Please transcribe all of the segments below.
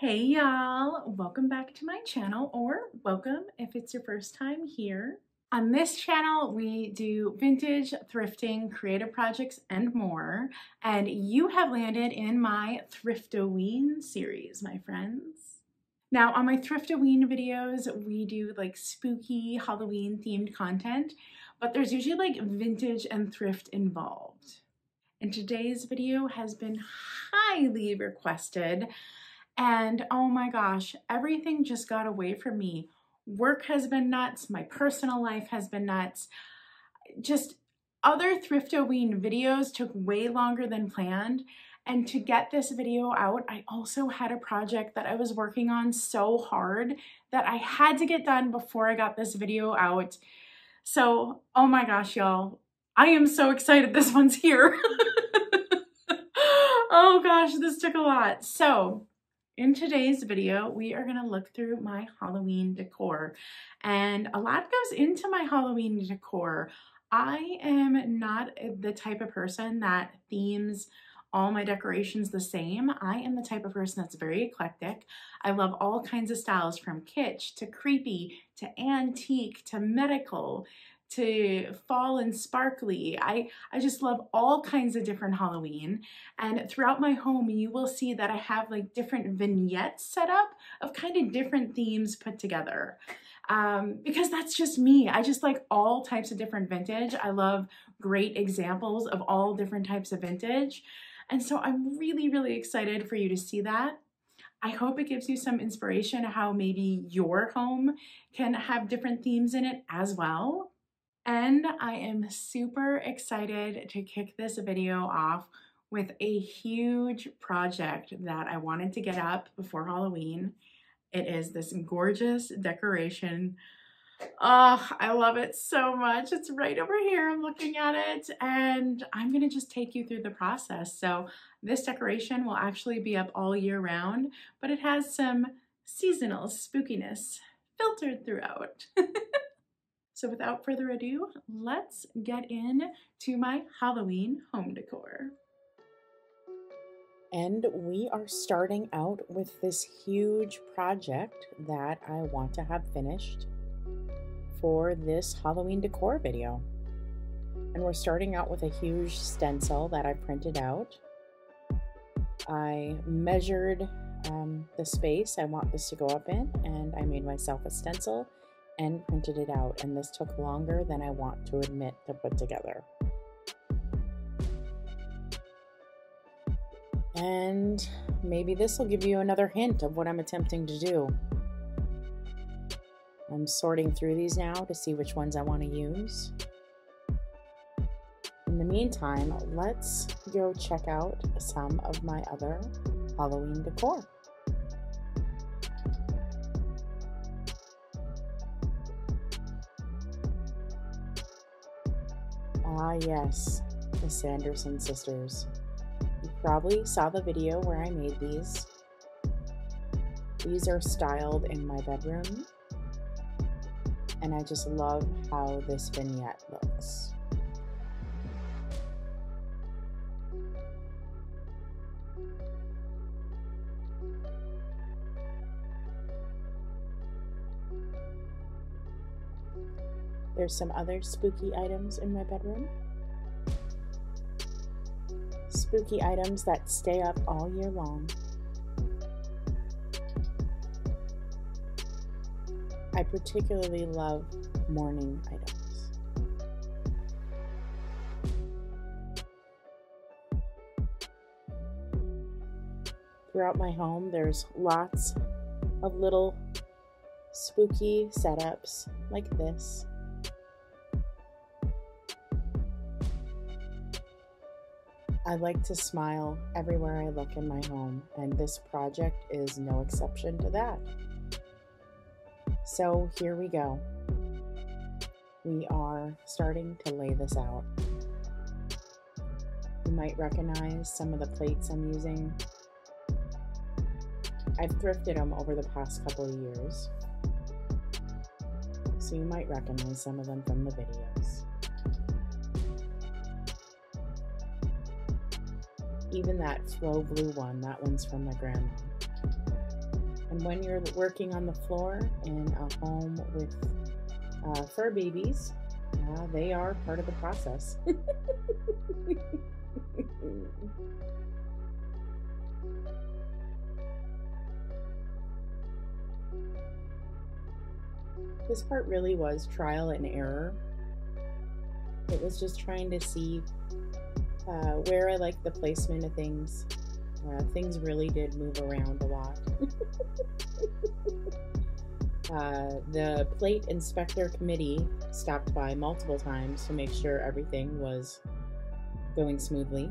Hey y'all, welcome back to my channel, or welcome if it's your first time here. On this channel, we do vintage, thrifting, creative projects, and more. And you have landed in my Thriftoween series, my friends. Now, on my Thriftoween videos, we do like spooky Halloween themed content, but there's usually like vintage and thrift involved. And today's video has been highly requested. And oh my gosh, everything just got away from me. Work has been nuts. My personal life has been nuts. Just other Thriftoween videos took way longer than planned. And to get this video out, I also had a project that I was working on so hard that I had to get done before I got this video out. So, oh my gosh, y'all, I am so excited this one's here. Oh gosh, this took a lot. So, in today's video, we are going to look through my Halloween decor, and a lot goes into my Halloween decor. I am not the type of person that themes all my decorations the same. I am the type of person that's very eclectic. I love all kinds of styles, from kitsch to creepy to antique to medical to fall and sparkly. I just love all kinds of different Halloween. And throughout my home, you will see that I have like different vignettes set up of kind of different themes put together. Because that's just me. I just like all types of different vintage. I love great examples of all different types of vintage. And so I'm really, really excited for you to see that. I hope it gives you some inspiration how maybe your home can have different themes in it as well. And I am super excited to kick this video off with a huge project that I wanted to get up before Halloween. It is this gorgeous decoration. Oh, I love it so much. It's right over here. I'm looking at it, and I'm gonna just take you through the process. So this decoration will actually be up all year round, but it has some seasonal spookiness filtered throughout. So without further ado, let's get into my Halloween home decor. And we are starting out with this huge project that I want to have finished for this Halloween decor video. And we're starting out with a huge stencil that I printed out. I measured the space I want this to go up in, and I made myself a stencil and printed it out, and this took longer than I want to admit to put together. And maybe this will give you another hint of what I'm attempting to do. I'm sorting through these now to see which ones I want to use. In the meantime, let's go check out some of my other Halloween decor. Ah yes, the Sanderson sisters. You probably saw the video where I made these. These are styled in my bedroom, and I just love how this vignette looks. There's some other spooky items in my bedroom. Spooky items that stay up all year long. I particularly love morning items. Throughout my home, there's lots of little spooky setups like this. I like to smile everywhere I look in my home, and this project is no exception to that. So here we go. We are starting to lay this out. You might recognize some of the plates I'm using. I've thrifted them over the past couple of years, so you might recognize some of them from the videos. Even that flow blue one, that one's from my grandma. And when you're working on the floor in a home with fur babies, they are part of the process. This part really was trial and error. It was just trying to see where I like the placement of things. Things really did move around a lot. The plate inspector committee stopped by multiple times to make sure everything was going smoothly.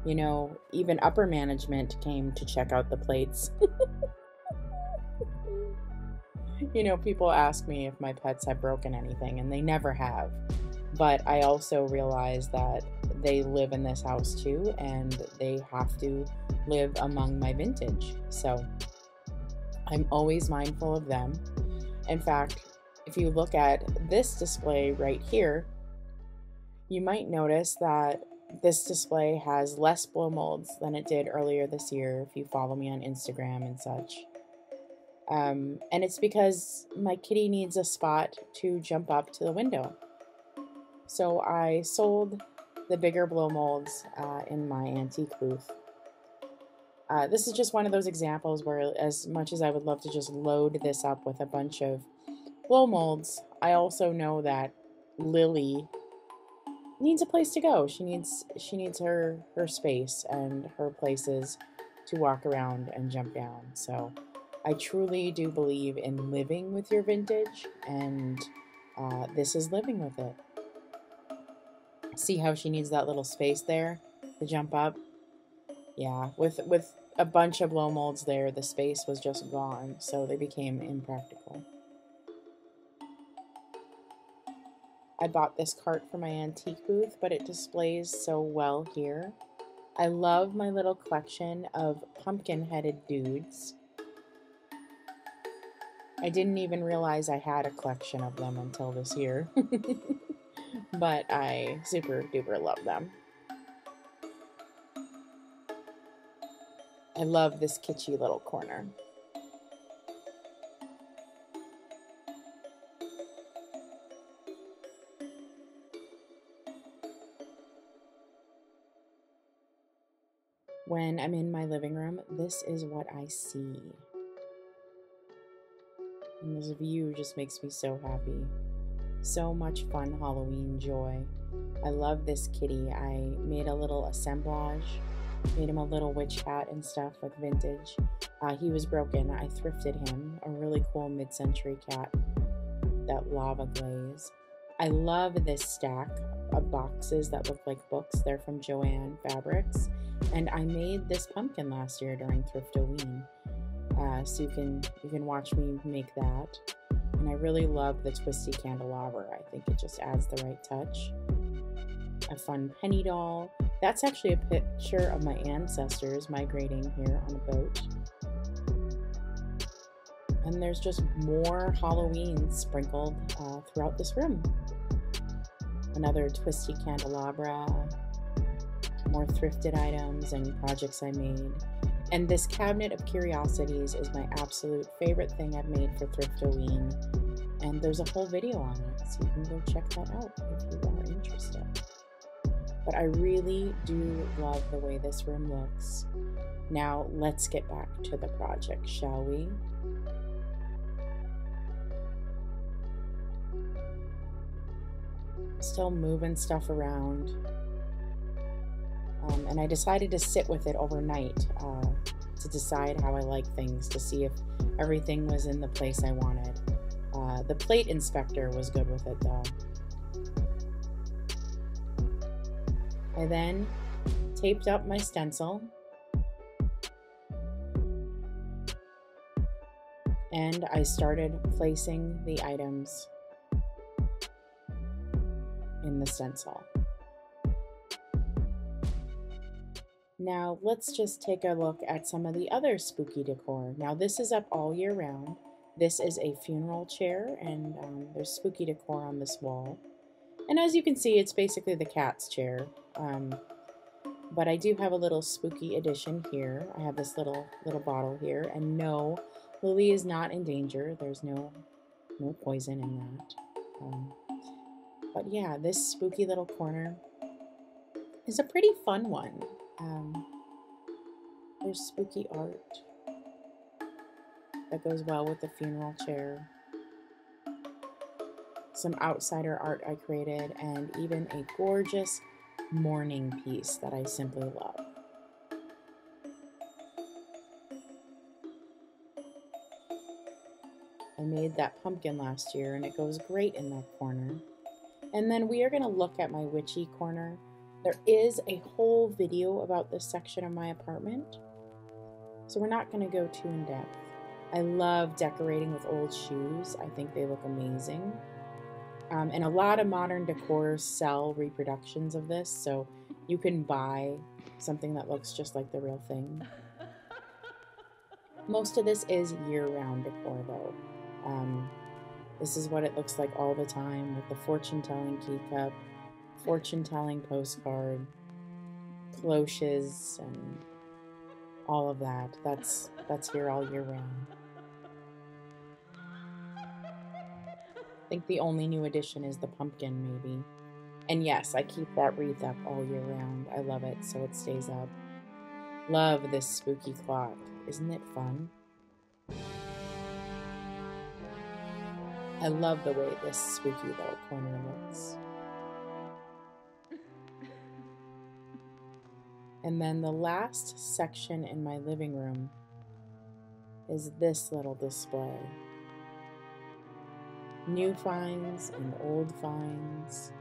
You know, even upper management came to check out the plates. You know, people ask me if my pets have broken anything, and they never have. But I also realize that they live in this house too, and they have to live among my vintage. So I'm always mindful of them. In fact, if you look at this display right here, you might notice that this display has less blow molds than it did earlier this year, if you follow me on Instagram and such. And it's because my kitty needs a spot to jump up to the window. So I sold the bigger blow molds in my antique booth. This is just one of those examples where, as much as I would love to just load this up with a bunch of blow molds, I also know that Lily needs a place to go. She needs her space and her places to walk around and jump down. So I truly do believe in living with your vintage, and this is living with it. See how she needs that little space there to jump up? Yeah, with a bunch of blow molds there, the space was just gone, so they became impractical. I bought this cart for my antique booth, but it displays so well here. I love my little collection of pumpkin-headed dudes. I didn't even realize I had a collection of them until this year, but I super duper love them. I love this kitschy little corner. When I'm in my living room, this is what I see. And this view just makes me so happy. So much fun Halloween joy. I love this kitty. I made a little assemblage, made him a little witch hat and stuff with vintage. He was broken. I thrifted him, a really cool mid-century cat, that lava glaze. I love this stack of boxes that look like books. They're from Joann Fabrics. And I made this pumpkin last year during Thriftoween. So you can watch me make that. And I really love the twisty candelabra. I think it just adds the right touch. A fun penny doll. That's actually a picture of my ancestors migrating here on a boat. And there's just more Halloween sprinkled throughout this room. Another twisty candelabra, more thrifted items and projects I made. And this cabinet of curiosities is my absolute favorite thing I've made for Thriftoween. And there's a whole video on it, so you can go check that out if you are interested. But I really do love the way this room looks. Now let's get back to the project, shall we? Still moving stuff around. And I decided to sit with it overnight to decide how I like things, to see if everything was in the place I wanted. The plate inspector was good with it though. I then taped up my stencil and I started placing the items in the stencil. Now let's just take a look at some of the other spooky decor. Now this is up all year round. This is a funeral chair, and there's spooky decor on this wall. And as you can see, it's basically the cat's chair. But I do have a little spooky addition here. I have this little bottle here, and no, Lily is not in danger. There's no poison in that. But yeah, this spooky little corner is a pretty fun one. There's spooky art that goes well with the funeral chair. Some outsider art I created, and even a gorgeous mourning piece that I simply love. I made that pumpkin last year, and it goes great in that corner. And then we are going to look at my witchy corner. There is a whole video about this section of my apartment, so we're not going to go too in depth. I love decorating with old shoes. I think they look amazing. And a lot of modern decor sell reproductions of this, so you can buy something that looks just like the real thing. Most of this is year-round decor, though. This is what it looks like all the time, with the fortune-telling key cup, fortune-telling postcard, cloches, and all of that. That's here all year round. I think the only new addition is the pumpkin, maybe. And yes, I keep that wreath up all year round. I love it, so it stays up. Love this spooky clock. Isn't it fun? I love the way this spooky little corner looks. And then the last section in my living room is this little display. New finds and old finds.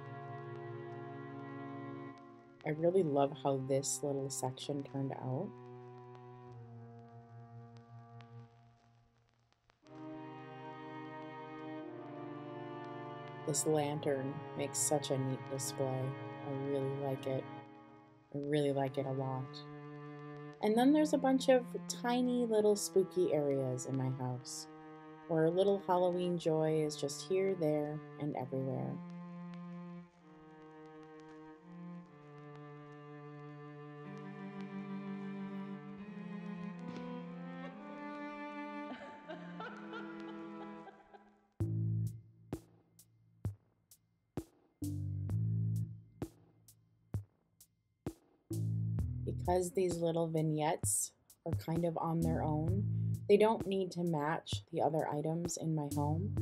I really love how this little section turned out. This lantern makes such a neat display. I really like it. I really like it a lot. And then there's a bunch of tiny little spooky areas in my house where a little Halloween joy is just here, there, and everywhere. Because these little vignettes are kind of on their own, they don't need to match the other items in my home.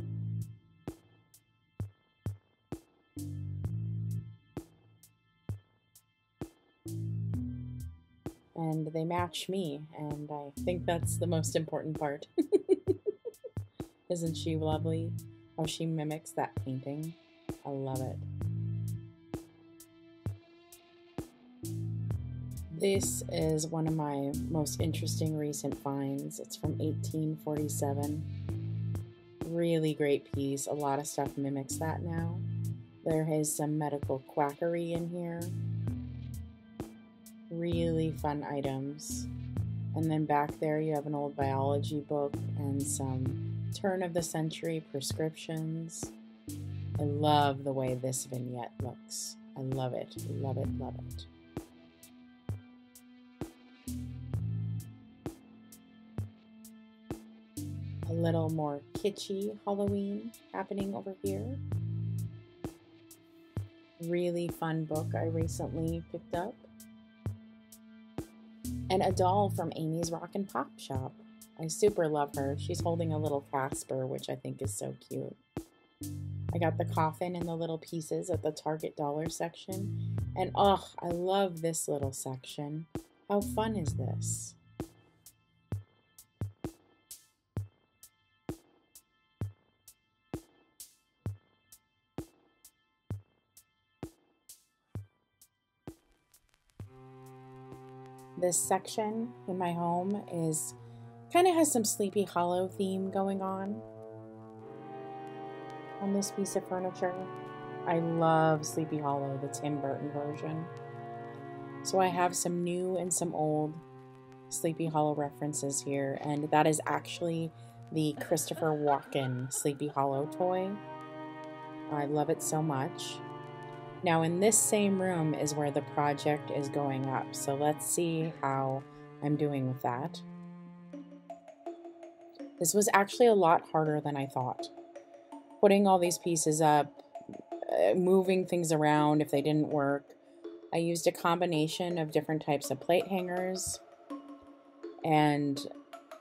And they match me, and I think that's the most important part. Isn't she lovely? How she mimics that painting. I love it. This is one of my most interesting recent finds. It's from 1847. Really great piece. A lot of stuff mimics that now. There is some medical quackery in here. Really fun items. And then back there you have an old biology book and some turn of the century prescriptions. I love the way this vignette looks. I love it, love it, love it. A little more kitschy Halloween happening over here. Really fun book I recently picked up. And a doll from Amy's Rock and Pop Shop. I super love her. She's holding a little Casper, which I think is so cute. I got the coffin and the little pieces at the Target dollar section. And oh, I love this little section. How fun is this? This section in my home is kind of has some Sleepy Hollow theme going on this piece of furniture. I love Sleepy Hollow, the Tim Burton version. So I have some new and some old Sleepy Hollow references here, and that is actually the Christopher Walken Sleepy Hollow toy. I love it so much. Now in this same room is where the project is going up. So let's see how I'm doing with that. This was actually a lot harder than I thought. Putting all these pieces up, moving things around if they didn't work. I used a combination of different types of plate hangers, and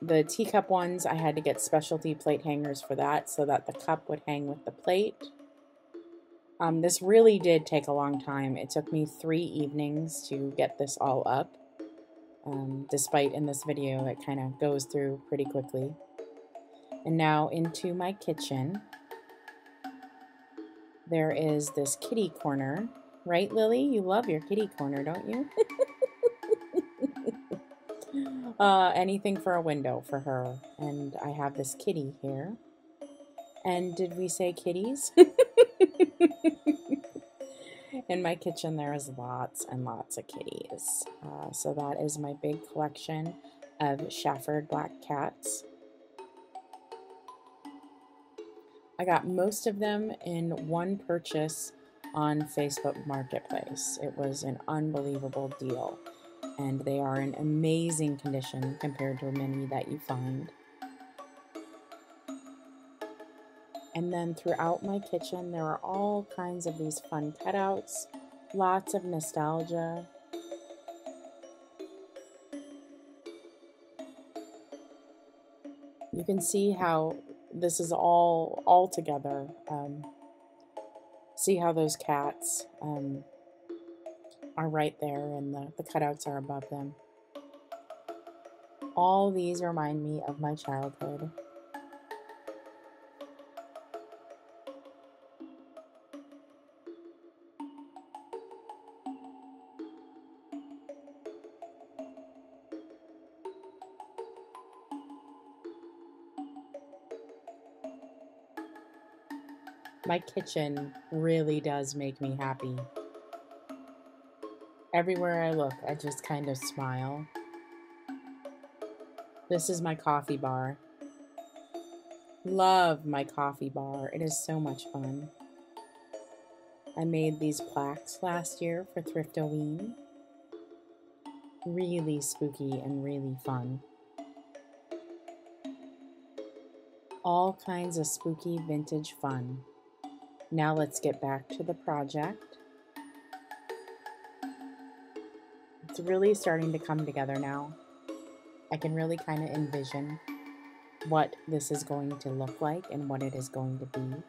the teacup ones, I had to get specialty plate hangers for that so that the cup would hang with the plate. This really did take a long time. It took me 3 evenings to get this all up, despite in this video it kind of goes through pretty quickly. And now into my kitchen. There is this kitty corner. Right, Lily? You love your kitty corner, don't you? Anything for a window for her. And I have this kitty here. And did we say kitties? In my kitchen, there is lots and lots of kitties. So that is my big collection of Stafford black cats. I got most of them in one purchase on Facebook Marketplace. It was an unbelievable deal, and they are in amazing condition compared to many that you find. And then throughout my kitchen, there are all kinds of these fun cutouts, lots of nostalgia. You can see how this is all together. See how those cats are right there and the cutouts are above them. All these remind me of my childhood. My kitchen really does make me happy. Everywhere I look, I just kind of smile. This is my coffee bar. Love my coffee bar. It is so much fun. I made these plaques last year for Thriftoween. Really spooky and really fun. All kinds of spooky vintage fun. Now let's get back to the project. It's really starting to come together now. I can really kind of envision what this is going to look like and what it is going to be.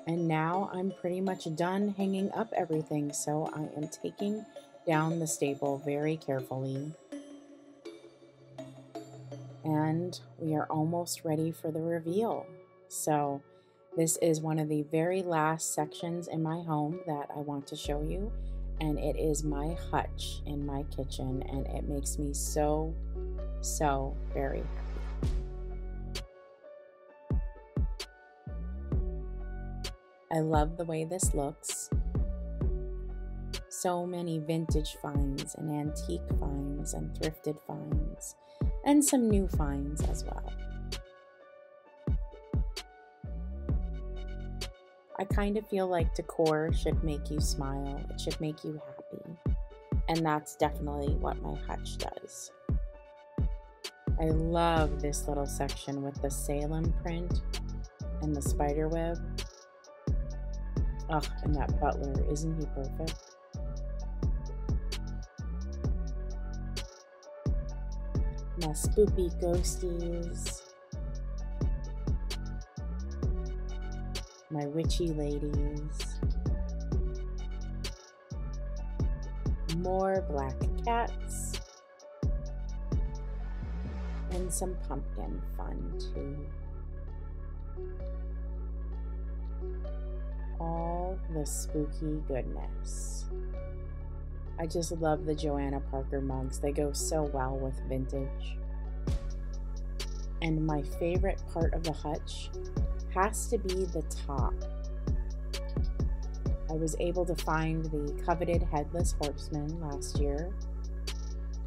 And now I'm pretty much done hanging up everything, so I am taking down the staple very carefully. And we are almost ready for the reveal. So this is one of the very last sections in my home that I want to show you, and it is my hutch in my kitchen, and it makes me so very happy. I love the way this looks. So many vintage finds and antique finds and thrifted finds, and some new finds as well. I kind of feel like decor should make you smile. It should make you happy. And that's definitely what my hutch does. I love this little section with the Salem print and the spider web. Oh, and that butler, isn't he perfect? My spooky ghosties. My witchy ladies, more black cats, and some pumpkin fun too. All the spooky goodness. I just love the Joanna Parker mugs. They go so well with vintage. And my favorite part of the hutch has to be the top. I was able to find the coveted Headless Horseman last year,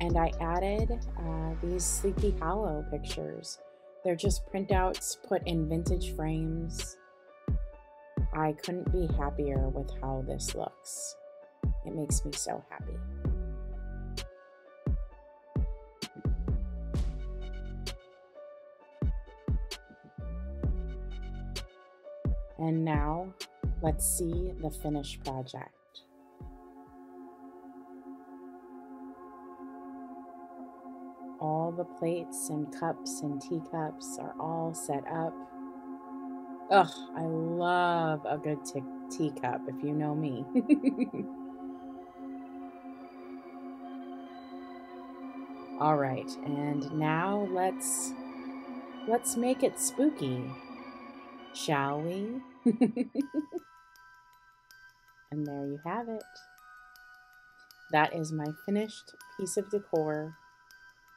and I added these Sleepy Hollow pictures. They're just printouts put in vintage frames. I couldn't be happier with how this looks. It makes me so happy. And now, let's see the finished project. All the plates and cups and teacups are all set up. Ugh, I love a good teacup, if you know me. All right, and now let's make it spooky, shall we? And there you have it. That is my finished piece of decor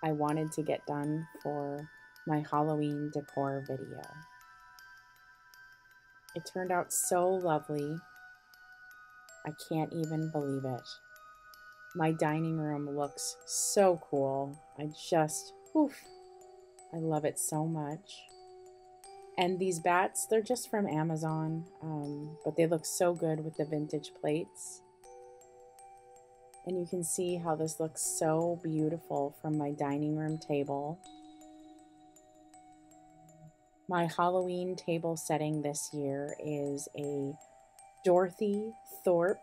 I wanted to get done for my Halloween decor video. It turned out so lovely. I can't even believe it. My dining room looks so cool. I love it so much. And these bats, they're just from Amazon, but they look so good with the vintage plates. And you can see how this looks so beautiful from my dining room table. My Halloween table setting this year is a Dorothy Thorpe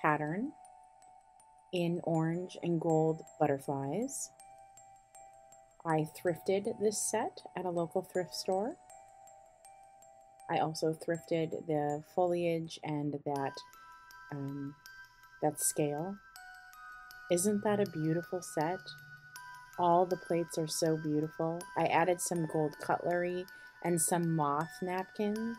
pattern in orange and gold butterflies. I thrifted this set at a local thrift store. I also thrifted the foliage and that scale. Isn't that a beautiful set? All the plates are so beautiful. I added some gold cutlery and some moth napkins.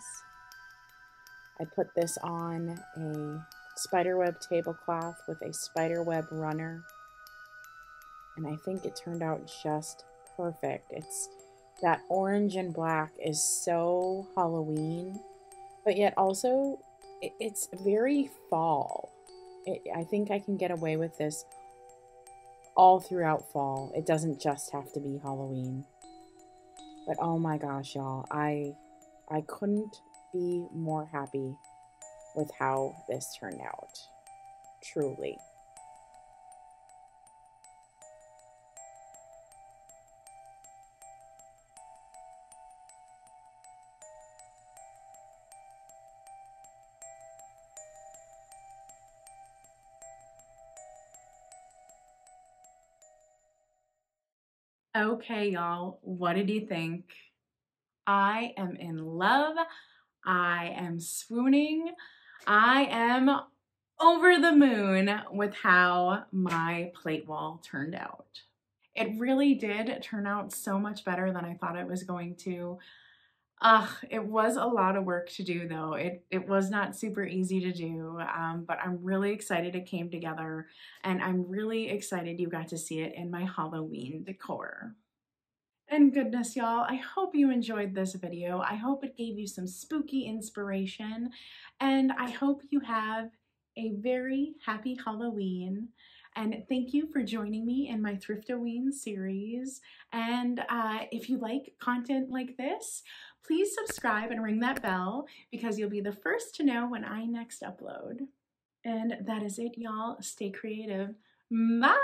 I put this on a spiderweb tablecloth with a spiderweb runner. And I think it turned out just perfect. That orange and black is so Halloween, but yet also it's very fall. I think I can get away with this all throughout fall. It doesn't just have to be Halloween. But oh my gosh, y'all, I couldn't be more happy with how this turned out. Truly. Okay, y'all, what did you think? I am in love. I am swooning. I am over the moon with how my plate wall turned out. It really did turn out so much better than I thought it was going to. It was a lot of work to do though. It was not super easy to do, but I'm really excited it came together, and I'm really excited you got to see it in my Halloween decor. And goodness, y'all, I hope you enjoyed this video. I hope it gave you some spooky inspiration, and I hope you have a very happy Halloween. And thank you for joining me in my Thriftoween series. And if you like content like this, please subscribe and ring that bell because you'll be the first to know when I next upload. And that is it, y'all. Stay creative. Bye!